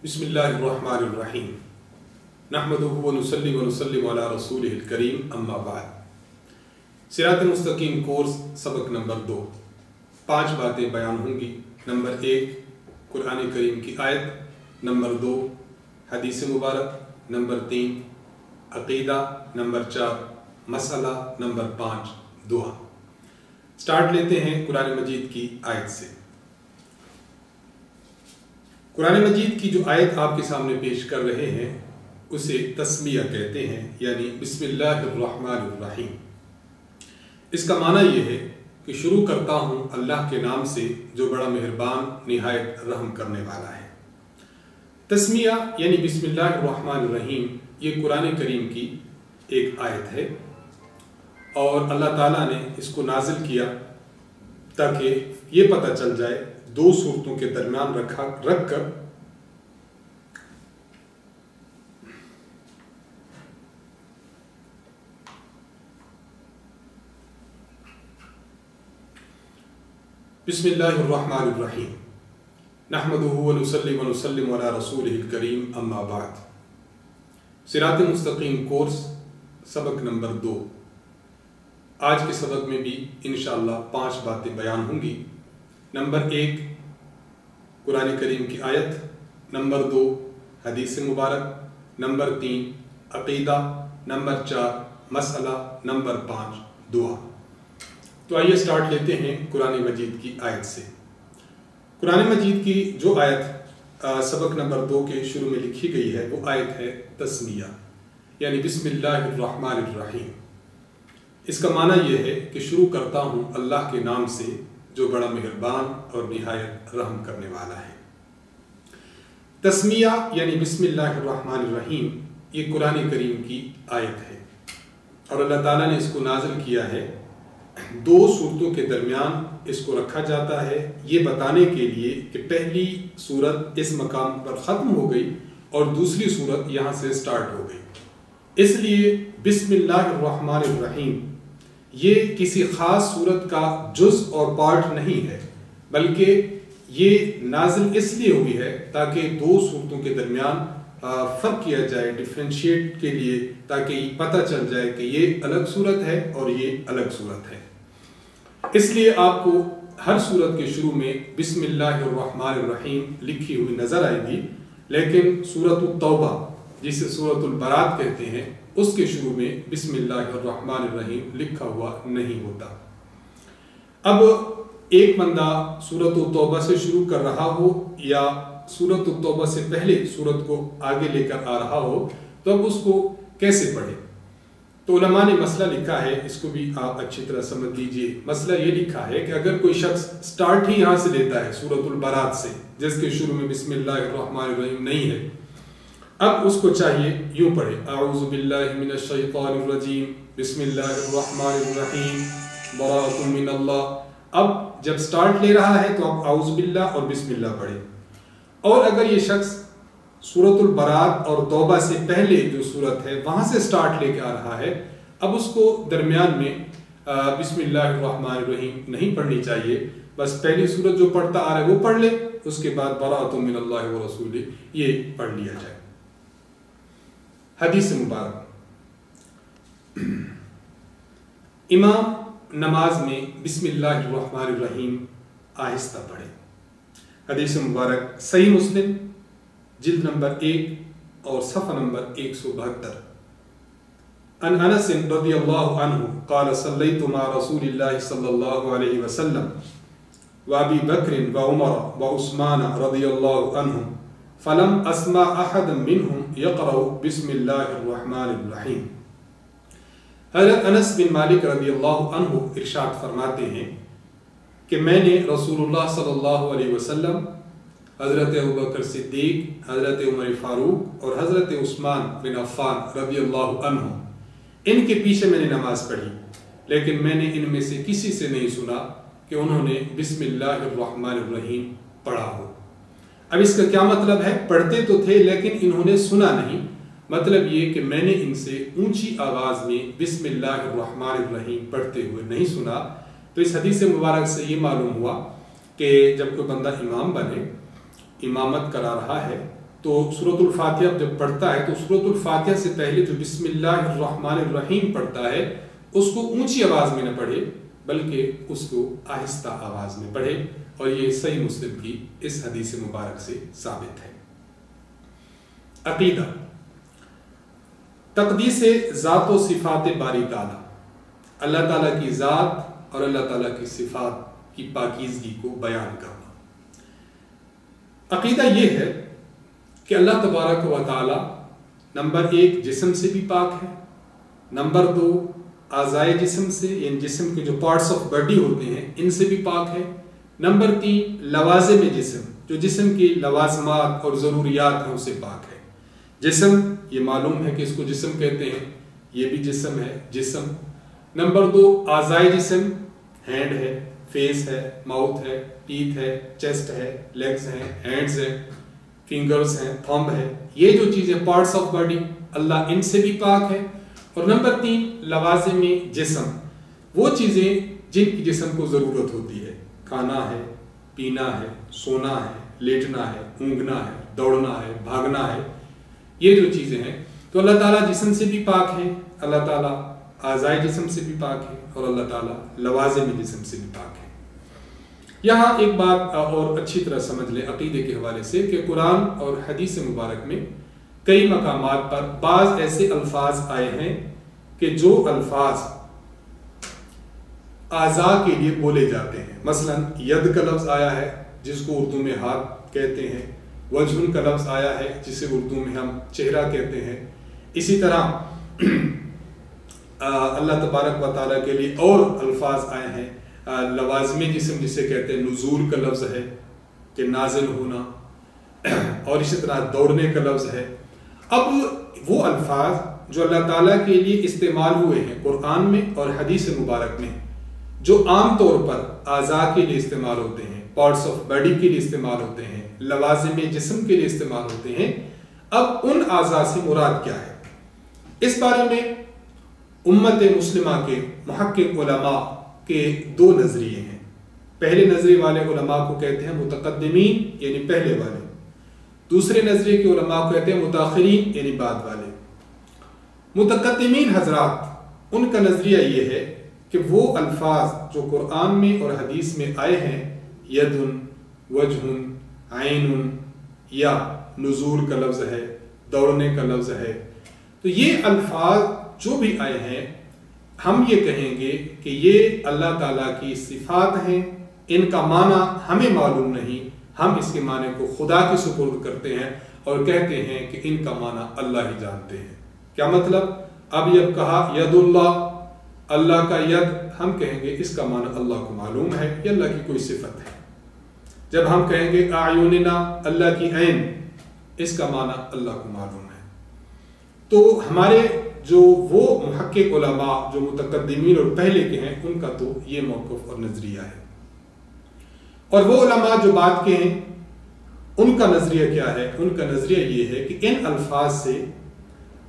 بسم اللہ الرحمن الرحیم نحمدہ ونصلی ونسلم علی رسولہ الکریم اما بعد۔ صراط مستقیم کورس سبق نمبر 2، 5 باتیں بیان ہوں گی۔ نمبر 1 قرآن کریم کی آیت، نمبر 2 حدیث مبارک، نمبر 3 عقیدہ، نمبر 4 مسئلہ، نمبر 5 دعا۔ سٹارٹ لیتے ہیں قرآن مجید کی آیت سے۔ قرآن مجید کی جو آیت آپ کے سامنے پیش کر رہے ہیں اسے تسمیہ کہتے ہیں، یعنی بسم اللہ الرحمن الرحیم۔ اس کا معنی یہ ہے کہ شروع کرتا ہوں اللہ کے نام سے جو بڑا مہربان نہایت رحم کرنے والا ہے۔ تسمیہ یعنی بسم اللہ الرحمن الرحیم یہ قرآن کریم کی ایک آیت ہے، اور اللہ تعالیٰ نے اس کو نازل کیا تاکہ یہ پتہ چل جائے، 2 صورتوں کے درمیان رکھ کر بسم اللہ الرحمن الرحیم نحمدہ ونصلی ونسلم علی رسولہ الکریم اما بعد۔ صراط مستقیم کورس سبق نمبر 2۔ آج کے سبق میں بھی انشاءاللہ 5 باتیں بیان ہوں گی۔ نمبر 1 قرآن کریم کی آیت، نمبر 2 حدیث مبارک، نمبر 3 عقیدہ، نمبر 4 مسئلہ، نمبر 5 دعا۔ تو آئیے سٹارٹ لیتے ہیں قرآن مجید کی آیت سے۔ قرآن مجید کی جو آیت سبق نمبر 2 کے شروع میں لکھی گئی ہے وہ آیت ہے تسمیہ، یعنی بسم اللہ الرحمن الرحیم۔ اس کا معنی یہ ہے کہ شروع کرتا ہوں اللہ کے نام سے جو بڑا مہربان اور نہایت رحم کرنے والا ہے۔ تسمیہ یعنی بسم اللہ الرحمن الرحیم یہ قرآن کریم کی آیت ہے، اور اللہ تعالیٰ نے اس کو نازل کیا ہے 2 صورتوں کے درمیان اس کو رکھا جاتا ہے، یہ بتانے کے لیے کہ پہلی صورت اس مقام پر ختم ہو گئی اور دوسری صورت یہاں سے سٹارٹ ہو گئی۔ اس لیے بسم اللہ الرحمن الرحیم یہ کسی خاص صورت کا جز اور پارٹ نہیں ہے، بلکہ یہ نازل اس لیے ہوئی ہے تاکہ 2 صورتوں کے درمیان فرق کیا جائے، ڈیفرینشیٹ کے لیے، تاکہ پتہ چل جائے کہ یہ الگ صورت ہے اور یہ الگ صورت ہے۔ اس لیے آپ کو ہر صورت کے شروع میں بسم اللہ الرحمن الرحیم لکھی ہوئی نظر آئے گی، لیکن سورۃ التوبہ جسے سورۃ البراۃ کہتے ہیں اس کے شروع میں بسم اللہ الرحمن الرحیم لکھا ہوا نہیں ہوتا۔ اب ایک بندہ سورۃ التوبہ سے شروع کر رہا ہو یا سورۃ التوبہ سے پہلے سورت کو آگے لے کر آ رہا ہو تو اب اس کو کیسے پڑھے؟ تو علماء نے مسئلہ لکھا ہے، اس کو بھی آپ اچھی طرح سمجھ لیجئے۔ مسئلہ یہ لکھا ہے کہ اگر کوئی شخص سٹارٹ ہی یہاں سے لیتا ہے سورۃ البراۃ سے، جس کے شروع میں بسم اللہ الرحمن الرحیم نہیں ہے، اب اس کو چاہیے یوں پڑھے، اعوذ باللہ من الشیطان الرجیم بسم اللہ الرحمن الرحیم براۃ من اللہ۔ اب جب سٹارٹ لے رہا ہے تو اب اعوذ باللہ اور بسم اللہ پڑھے۔ اور اگر یہ شخص سورۃ البراۃ اور توبہ سے پہلے جو سورت ہے وہاں سے سٹارٹ لے کے آ رہا ہے، اب اس کو درمیان میں بسم اللہ الرحمن الرحیم نہیں پڑھنی چاہیے، بس پہلی سورت جو پڑھتا آ رہا ہے وہ پڑھ لے، اس کے بعد براۃ من اللہ ورسولہ یہ پڑھ لیا جائے۔ حدیث مبارک، امام نماز میں بسم اللہ الرحمن الرحیم آہستہ پڑھے۔ حدیث مبارک صحیح مسلم جلد نمبر 1 اور صفحہ نمبر 172۔ عن انس رضی اللہ عنہ قال صلیت مع رسول اللہ صلی اللہ علیہ وسلم وابی بکر وعمر وعثمان رضی اللہ عنہم فلم اسمع احد منہم یقرأ بسم اللہ الرحمن الرحیم۔ حضرت انس بن مالک رضی اللہ عنہ ارشاد فرماتے ہیں کہ میں نے رسول اللہ صلی اللہ علیہ وسلم، حضرت ابوبکر صدیق، حضرت عمر فاروق اور حضرت عثمان بن عفان رضی اللہ عنہ ان کے پیچھے میں نے نماز پڑھی، لیکن میں نے ان میں سے کسی سے نہیں سنا کہ انہوں نے بسم اللہ الرحمن الرحیم پڑھا ہو۔ اب اس کا کیا مطلب ہے؟ پڑھتے تو تھے لیکن انہوں نے سنا نہیں، مطلب یہ کہ میں نے ان سے اونچی آواز میں بسم اللہ الرحمن الرحیم پڑھتے ہوئے نہیں سنا۔ تو اس حدیث مبارک سے یہ معلوم ہوا کہ جب کوئی بندہ امام بنے، امامت کرا رہا ہے، تو سورۃ الفاتحہ جب پڑھتا ہے تو سورۃ الفاتحہ سے پہلے جو بسم اللہ الرحمن الرحیم پڑھتا ہے اس کو اونچی آواز میں نہ پڑھے بلکہ اس کو آہستہ آواز میں پڑھے، اور یہ صحیح مسلم کی اس حدیث مبارک سے ثابت ہے۔ عقیدہ، تقدیس ذات و صفات باری تعالیٰ، اللہ تعالیٰ کی ذات اور اللہ تعالیٰ کی صفات کی پاکیزگی کو بیان کرنا۔ عقیدہ یہ ہے کہ اللہ تبارک و تعالیٰ نمبر 1 جسم سے بھی پاک ہے، نمبر 2 اعضائے جسم سے، یعنی جسم کے جو پارٹس آف باڈی ہوتے ہیں ان سے بھی پاک ہے، نمبر 3 لوازم جسم، جو جسم کی لوازمات اور ضروریات ہیں اسے پاک ہے۔ جسم یہ معلوم ہے کہ اس کو جسم کہتے ہیں، یہ بھی جسم ہے جسم۔ نمبر 2 اعضائے جسم، ہینڈ ہے، فیس ہے، ماؤتھ ہے، ٹیتھ ہے، چیسٹ ہے، لیگز ہیں، ہینڈز ہیں، فنگرز ہیں، تھمب ہے، یہ جو چیزیں پارٹس آف باڈی اللہ ان سے بھی پاک ہے۔ اور نمبر 3 لوازم جسم، وہ چیزیں جن کی جسم کو ضرورت ہوتی ہے، کھانا ہے، پینا ہے، سونا ہے، لیٹنا ہے، اونگنا ہے، دوڑنا ہے، بھاگنا ہے، یہ جو چیزیں ہیں تو اللہ تعالیٰ جسم سے بھی پاک ہیں، اللہ تعالیٰ اعضائے جسم سے بھی پاک ہے، اور اللہ تعالیٰ لوازم جسم سے بھی پاک ہے۔ یہاں ایک بات اور اچھی طرح سمجھ لیں عقیدے کے حوالے سے کہ قرآن اور حدیث مبارک میں کئی مقامات پر بعض ایسے الفاظ آئے ہیں کہ جو الفاظ اعضاء کے لیے بولے جاتے ہیں، مثلا ید کا لفظ آیا ہے جس کو اردو میں ہاتھ کہتے ہیں، وجہ کا لفظ آیا ہے جسے اردو میں ہم چہرہ کہتے ہیں، اسی طرح اللہ تبارک و تعالیٰ کے لیے اور الفاظ آئے ہیں، لوازم جسم جسے کہتے ہیں، نزول کا لفظ ہے کہ نازل ہونا، اور اسی طرح دوڑنے کا لفظ ہے۔ اب وہ الفاظ جو اللہ تعالیٰ کے لیے استعمال ہوئے ہیں قرآن میں اور حدیث مبارک میں، جو عام طور پر اعضاء کے لیے استعمال ہوتے ہیں، پارٹس آف باڈی کے لیے استعمال ہوتے ہیں، لوازم جسم کے لیے استعمال ہوتے ہیں، اب ان اعضاء سے مراد کیا ہے؟ اس بارے میں امت مسلمہ کے محقق علماء کے 2 نظریے ہیں۔ پہلے نظریے والے علماء کو کہتے ہیں متقدمین یعنی پہلے والے، دوسرے نظریے کے علماء کو کہتے ہیں متاخرین یعنی بعد والے۔ متقدمین حضرات ان کا نظریہ یہ ہے کہ وہ الفاظ جو قرآن میں اور حدیث میں آئے ہیں، ید، وجہ، عین، یا نزول کا لفظ ہے، دوڑنے کا لفظ ہے، تو یہ الفاظ جو بھی آئے ہیں ہم یہ کہیں گے کہ یہ اللہ تعالیٰ کی صفات ہیں، ان کا معنی ہمیں معلوم نہیں، ہم اس کے معنی کو خدا کے سپرد کرتے ہیں اور کہتے ہیں کہ ان کا معنی اللہ ہی جانتے ہیں۔ کیا مطلب؟ اب جب کہا ید اللہ کا ید، ہم کہیں گے اس کا معنی اللہ کو معلوم ہے، یہ اللہ کی کوئی صفت ہے۔ جب ہم کہیں گے اعیننا، اللہ کی عین، اس کا معنی اللہ کو معلوم ہے۔ تو ہمارے جو وہ محقق علماء جو متقدمین اور پہلے کے ہیں ان کا تو یہ موقف اور نظریہ ہے، اور وہ علماء جو بعد کے ہیں ان کا نظریہ کیا ہے؟ ان کا نظریہ یہ ہے کہ ان الفاظ سے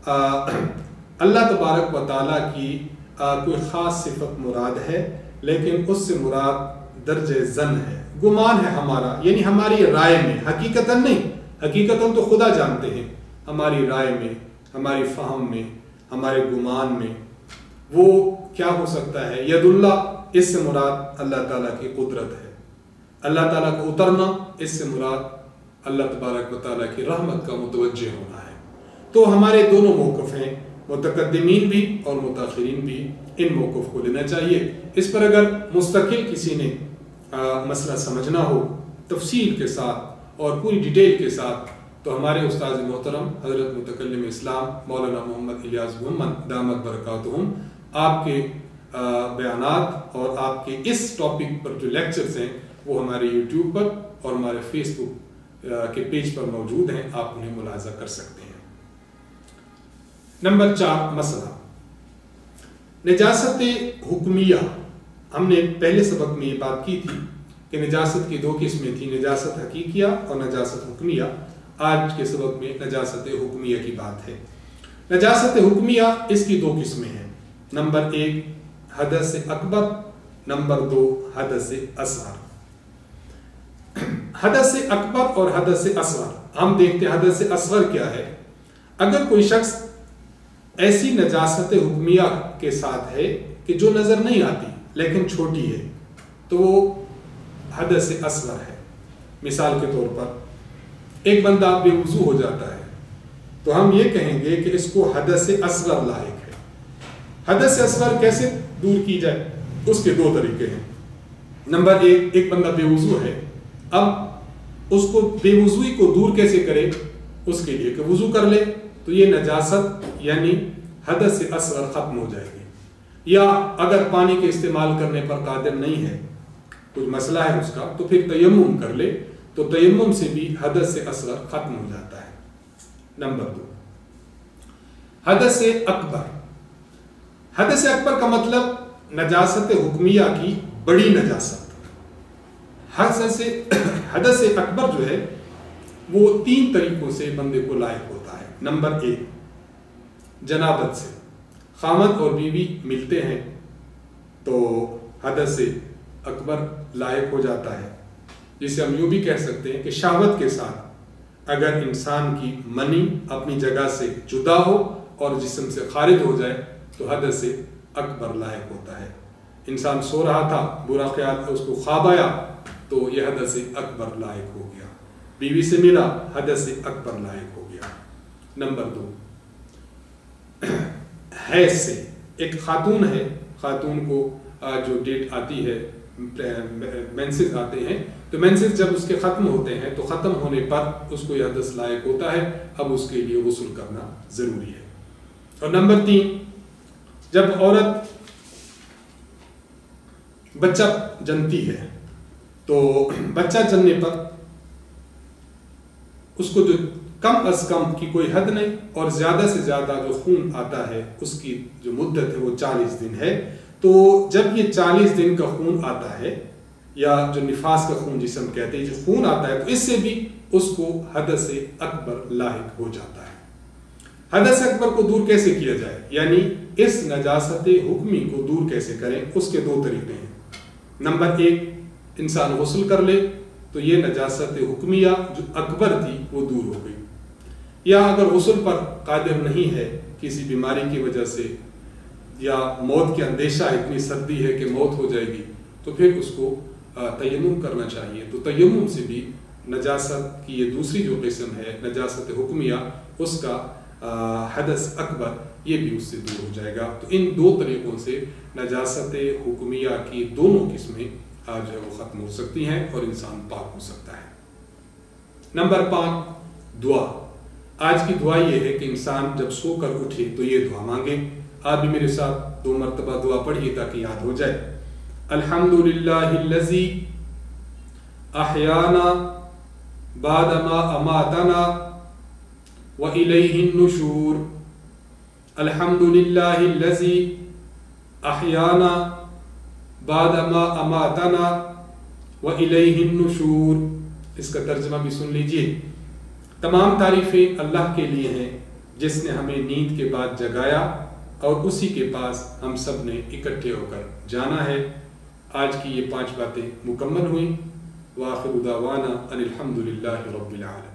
اللہ تبارک و تعالیٰ کی کوئی خاص صفت مراد ہے، لیکن اس سے مراد درجہ ظن ہے، گمان ہے ہمارا، یعنی ہماری رائے میں، حقیقتاً نہیں، حقیقتاً تو خدا جانتے ہیں، ہماری رائے میں، ہماری فہم میں، ہمارے گمان میں وہ کیا ہو سکتا ہے؟ ید اللہ، اس سے مراد اللہ تعالیٰ کی قدرت ہے، اللہ تعالیٰ کو اترنا، اس سے مراد اللہ تبارک و تعالیٰ کی رحمت کا متوجہ ہونا ہے۔ تو ہمارے دونوں موقف ہیں، متقدمین بھی اور متاخرین بھی، ان موقف کو لینا چاہیے۔ اس پر اگر مستقل کسی نے مسئلہ سمجھنا ہو تفصیل کے ساتھ اور پوری ڈیٹیل کے ساتھ تو ہمارے استاد محترم حضرت متکلم اسلام مولانا محمد الیاس محمد دامت برکاتہم آپ کے بیانات اور آپ کے اس ٹاپک پر جو لیکچرز ہیں وہ ہمارے یوٹیوب پر اور ہمارے فیس بک کے پیج پر موجود ہیں، آپ انہیں ملاحظہ کر سکتے ہیں۔ نمبر 4 مسئلہ نجاست حکمیہ۔ ہم نے پہلے سبق میں یہ بات کی تھی کہ نجاست کی 2 قسمیں تھیں، نجاست حقیقیہ اور نجاست حکمیہ۔ آج کے سبق میں نجاست حکمیہ کی بات ہے۔ نجاست حکمیہ اس کی 2 قسمیں ہیں، نمبر 1 حدث اکبر، نمبر 2 حدث اصغر۔ حدث اکبر اور حدث اصغر، ہم دیکھتے ہیں حدث اصغر کیا ہے۔ اگر کوئی شخص ایسی نجاست حکمیہ کے ساتھ ہے کہ جو نظر نہیں آتی لیکن چھوٹی ہے تو وہ حدث اصغر ہے۔ مثال کے طور پر ایک بندہ بے وضو ہو جاتا ہے تو ہم یہ کہیں گے کہ اس کو حدث اصغر لاحق ہے۔ حدث اصغر کیسے دور کی جائے؟ اس کے دو طریقے ہیں۔ نمبر ایک بندہ بے وضو ہے، اب اس کو بے وضوئی کو دور کیسے کرے؟ اس کے لیے کہ وضو کر لے تو یہ نجاست یعنی حدث اصغر ختم ہو جائے گی۔ یا اگر پانی کے استعمال کرنے پر قادر نہیں ہے، کچھ مسئلہ ہے اس کا، تو پھر تیمم کر لے تو تیمم سے بھی حدث اصغر ختم ہو جاتا ہے۔ نمبر 2 حدث اکبر۔ حدث اکبر کا مطلب نجاست حکمیہ کی بڑی نجاست۔ حدث اکبر جو ہے وہ 3 طریقوں سے بندے کو لاحق ہوتا ہے۔ نمبر 1 جنابت سے، خاوند اور بیوی ملتے ہیں تو حدث اکبر لاحق ہو جاتا ہے، جسے ہم یوں بھی کہہ سکتے ہیں کہ شہوت کے ساتھ اگر انسان کی منی اپنی جگہ سے جدا ہو اور جسم سے خارج ہو جائے تو حدث اکبر لاحق ہوتا ہے۔ انسان سو رہا تھا، برا خیال اس کو خواب آیا تو یہ حدث اکبر لاحق ہو گیا۔ بیوی سے ملا، حدث اکبر لاحق ہو گیا۔ نمبر 2 حیض سے، ایک خاتون ہے، خاتون کو جو ڈیٹ آتی ہے، مینسز آتے ہیں، تو مینسز جب اس کے ختم ہوتے ہیں تو ختم ہونے پر اس کو یہ حدث لاحق ہوتا ہے، اب اس کے لیے غسل کرنا ضروری ہے۔ اور نمبر 3 جب عورت بچہ جنتی ہے تو بچہ جننے پر اس کو جو کم از کم کی کوئی حد نہیں اور زیادہ سے زیادہ جو خون آتا ہے اس کی جو مدت ہے وہ 40 دن ہے۔ تو جب یہ 40 دن کا خون آتا ہے یا جو نفاس کا خون جسے ہم کہتے ہیں، جو خون آتا ہے تو اس سے بھی اس کو حدث اکبر لاحق ہو جاتا ہے۔ حدث اکبر کو دور کیسے کیا جائے، یعنی اس نجاست حکمی کو دور کیسے کریں، اس کے 2 طریقے ہیں۔ نمبر 1 انسان غسل کر لے تو یہ نجاست حکمیہ جو اکبر تھی وہ دور ہو گئی، یا اگر غسل پر قادر نہیں ہے کسی بیماری کی وجہ سے یا موت کا اندیشہ، اتنی سردی ہے کہ موت ہو جائے گی، تو پھر اس کو تیمم کرنا چاہیے۔ تو تیمم سے بھی نجاست کی یہ دوسری جو قسم ہے نجاست حکمیہ، اس کا حدث اکبر یہ بھی اس سے دور ہو جائے گا۔ تو ان 2 طریقوں سے نجاست حکمیہ کی دونوں قسمیں جو ہے وہ ختم ہو سکتی ہیں اور انسان پاک ہو سکتا ہے۔ نمبر 5 دعا۔ آج کی دعا یہ ہے کہ انسان جب سو کر اٹھے تو یہ دعا مانگے۔ آپ بھی میرے ساتھ 2 مرتبہ دعا پڑھیے تاکہ یاد ہو جائے۔ الحمدللہ الذی احیانا بعد ما اماتنا وإلیہ النشور۔ الحمدللہ الذی احیانا بعد ما اماتنا وإلیہ النشور۔ اس کا ترجمہ بھی سن لیجئے۔ تمام تعریفیں اللہ کے لیے ہیں جس نے ہمیں نیند کے بعد جگایا اور اسی کے پاس ہم سب نے اکٹھے ہو کر جانا ہے۔ آج کی یہ 5 باتیں مکمل ہوئیں۔ وآخر دعوانا ان الحمدللہ رب العالمین۔